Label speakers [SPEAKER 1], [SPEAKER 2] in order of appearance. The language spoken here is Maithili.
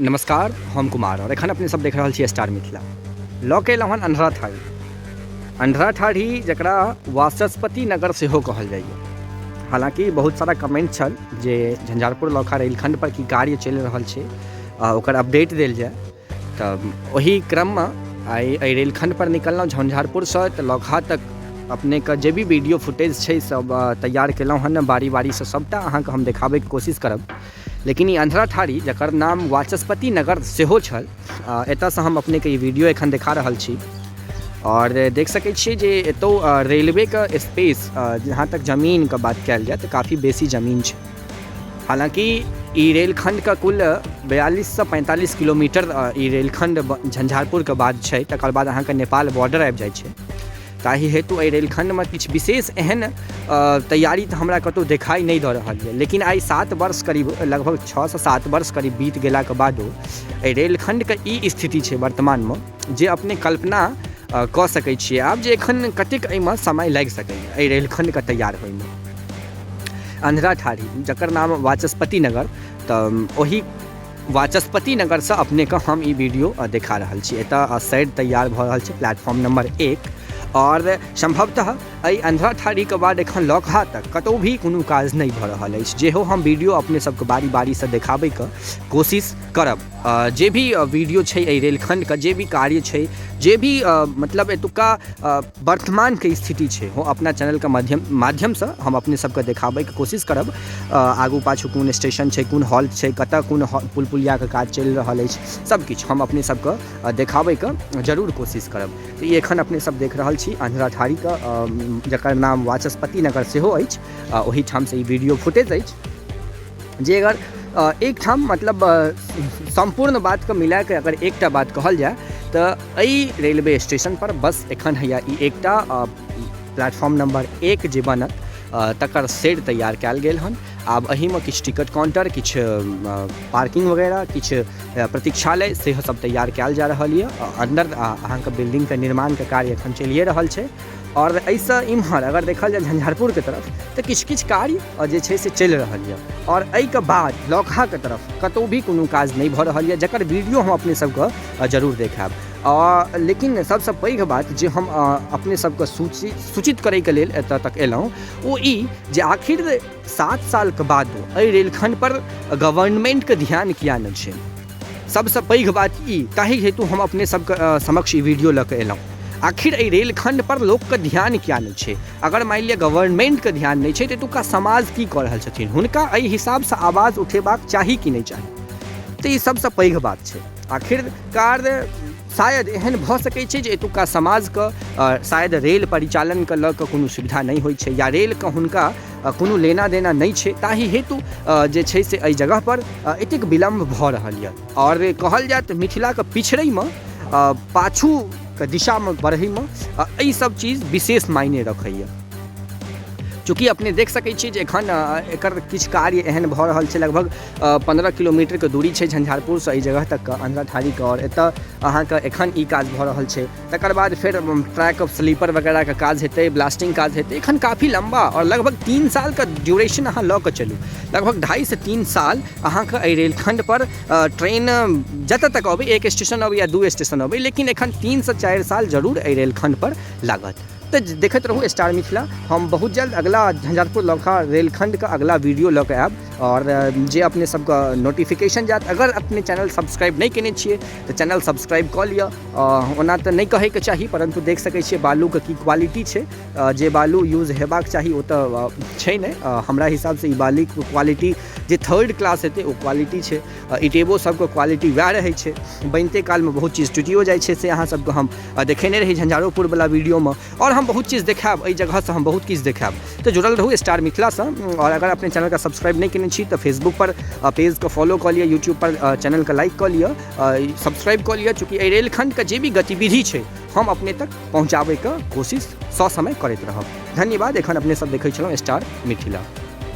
[SPEAKER 1] नमस्कार, हम कुमार और एखन अपने सब देख रहल छी स्टार मिथिला। लऽ के एलहुँ हन अन्धरा ठाढ़ी जकरा वाचस्पति नगर सेहो कहल जाइए। हालांकि बहुत सारा कमेंट छल जे झंझारपुर लौखा रेलखंड पर की कार्य चलि रहल छै ओकर अपडेट देल जाए, तऽ ओही क्रममे आइ एहि रेलखंड पर निकललहुँ झंझारपुरसँ तऽ लौखा तक अपनेके जे भी वीडियो फुटेज छै सब तैयार केलहुँ हन बारी बारीसँ सबटा अहाँके हम देखाबैके कोशिश करब। लेकिन ई अन्धरा ठाढ़ी जकर नाम वाचस्पति नगर सेहो छल, एतऽसँ हम अपनेके ई वीडियो एखन देखा रहल छी और देख सकै छियै जे एतौ रेलवेके स्पेस जहाँ तक जमीनके बात कयल जाए तऽ काफ़ी बेसी जमीन छै। हालांकि ई रेलखंडके कुल 42 से 45 किलोमीटर ई रेलखंड झंझारपुरके बाद छै, तकर बाद अहाँके नेपाल बॉर्डर आबि जाइ छै। ताहि हेतु एहि रेलखंडमे किछु विशेष एहन तैयारी तऽ हमरा कतहु देखाइ नहि दऽ रहल यऽ। लेकिन आइ 7 वर्ष करीब, लगभग 6 से 7 वर्ष करीब बीत गेलाके बादो एहि रेलखंडके ई स्थिति छै वर्तमानमे जे अपने कल्पना कऽ सकै छियै आब जे एखन कतेक एहिमे समय लागि सकैए एहि रेलखंडके तैयार होइमे। अन्धरा ठाढ़ी जकर नाम वाचस्पति नगर, तऽ ओही वाचस्पति नगरसँ अपनेके हम ई वीडियो देखा रहल छी। एतऽ साइड तैयार भऽ रहल छै, प्लेटफॉर्म नंबर 1 और संभवतः एहि अन्धरा ठाढ़ीके बाद एखन लौकहा तक कतहु भी कोनो काज नहि भऽ रहल अछि, जेहो हम वीडियो अपने सबके बारी बारीसँ देखाबैके कोशिश करब। जे भी वीडियो छै एहि रेलखंडके, जे भी कार्य छै, जे भी मतलब एतुका वर्तमानके स्थिति छै हो अपना चैनलके माध्यमसँ हम अपने सबके देखाबैके कोशिश करब। आगू पाछू कोन स्टेशन छै, कोन हॉल्ट छै, कतऽ कोन पुल पुलियाके काज चलि रहल अछि, सबकिछु हम अपने सबके देखाबैके जरूर कोशिश करब। तऽ ई एखन अपने सब देख रहल छी अन्धरा ठाढ़ीके जकर नाम वाचस्पति नगर सेहो अछि, ओहीठामसँ ई वीडियो फुटेज अछि जे अगर एक ठाम मतलब संपूर्ण बातके मिलाके अगर एकटा बात कहल जाए तऽ एहि रेलवे स्टेशन पर बस एखन हैया ई एकटा प्लेटफॉर्म नंबर 1 जे बनत तकर शेड तैयार कयल गेल हन। आब एहिमे किछु टिकट काउंटर, किछु पार्किंग वगैरह, किछु प्रतीक्षालय सेहो सब तैयार कयल जा रहल यऽ। अंदर अहाँके बिल्डिंगके निर्माणके कार्य एखन चलिए रहल छै और एहिसँ इम्हर अगर देखल जाए झंझारपुरके तरफ तऽ किछु किछु कार्य जे छै से चलि रहल यऽ और एहिके बाद लौकहाके तरफ कतहु भी कोनो काज नहि भऽ रहल यऽ, जकर वीडियो हम अपने सबके जरूर देखायब। लेकिन सबसँ पैघ बात जे हम अपने सबके सूचित करैके लेल एतऽ तक एलहुँ ओ ई जे आखिर 7 सालके बादो एहि रेलखंड पर गवर्नमेंटके ध्यान किया नहि छै। सबसँ पैघ बात ई, ताहि हेतु हम अपने सबके समक्ष ई वीडियो लऽ कऽ एलहुँ। आखिर एहि रेलखंड पर लोकके ध्यान किया नहि छै? अगर मानि लिअ गवर्नमेंटके ध्यान नहि छै तऽ एतुका समाज की कऽ रहल छथिन, हुनका एहि हिसाबसँ आवाज उठेबाक चाही कि नहि चाही? तऽ ई सबसँ पैघ बात छै। आखिरकार शायद एहन भऽ सकै छै जे एतुका समाजके शायद रेल परिचालनके लऽ कऽ कोनो सुविधा नहि होइ छै या रेलके हुनका कोनो लेना देना नहि छै, ताहि हेतु जे छै से एहि जगह पर एतेक विलम्ब भऽ रहल यऽ। और कहल जाए तऽ मिथिलाके पिछड़ैमे पाछूके दिशामे बढ़ैमे एहि सब चीज विशेष मायने रखैए। चूँकि अपने देख सकै छियै जे एखन एकर किछु कार्य एहन भऽ रहल छै, लगभग 15 किलोमीटरके दूरी छै झंझारपुरसँ एहि जगह तक अन्धरा ठाढ़ीके, और एतऽ अहाँके एखन ई काज भऽ रहल छै। तकर बाद फेर ट्रैक स्लीपर वगैरहके काज हेतै, ब्लास्टिंग काज हेतै। एखन काफ़ी लम्बा और लगभग 3 सालके ड्यूरेशन अहाँ लऽ कऽ चलू, लगभग 2.5 से 3 साल अहाँके एहि रेलखंड पर ट्रेन जतऽ तक अबै, एक स्टेशन अबै या 2 स्टेशन अबै, लेकिन एखन 3 से 4 साल जरूर एहि रेलखंड पर लागत। तो देखते रहू स्टार मिथिला। हम बहुत जल्द अगला झंझारपुर लौखा रेलखंड का अगला वीडियो लऽ के आयब और जे अपने सबके नोटिफिकेशन जात। अगर अपने चैनल सब्सक्राइब नहीं केने छिए तो चैनल सब्सक्राइब कऽ लिअ। ओना तऽ नहीं कहैके चाही, परंतु देख सकै छियै बालूके की क्वालिटी छै, जे बालू यूज हेबाक चाही ओ तऽ छै नहि। हमरा हिसाबसँ ई बालूके क्वालिटी जे 3rd क्लास हेतै ओ क्वालिटी छै। इटेबो सबके क्वालिटी वएह रहै छै। बनते कालमे बहुत चीज टूटियो जाइ छै, से अहाँ सबके हम देखेने रही झंझारोपुरवला वीडियोमे, और हम बहुत चीज़ देखाब एहि जगहसँ, हम बहुत किछु देखाब। तो जुड़ल रहू स्टार मिथिलासँ। और अगर अपने चैनल का सब्सक्राइब नहीं केने छी तो फेसबुक पर पेज को फॉलो कऽ लिअ, यूट्यूब पर चैनल का लाइक कऽ लिअ, सब्सक्राइब कऽ लिअ, चूँकि एहि रेलखंडके जे भी गतिविधि छै हम अपने तक पहुँचाबैके कोशिश ससमय करैत रहब। धन्यवाद। एखन अपने सब देखै छलहुँ स्टार मिथिला।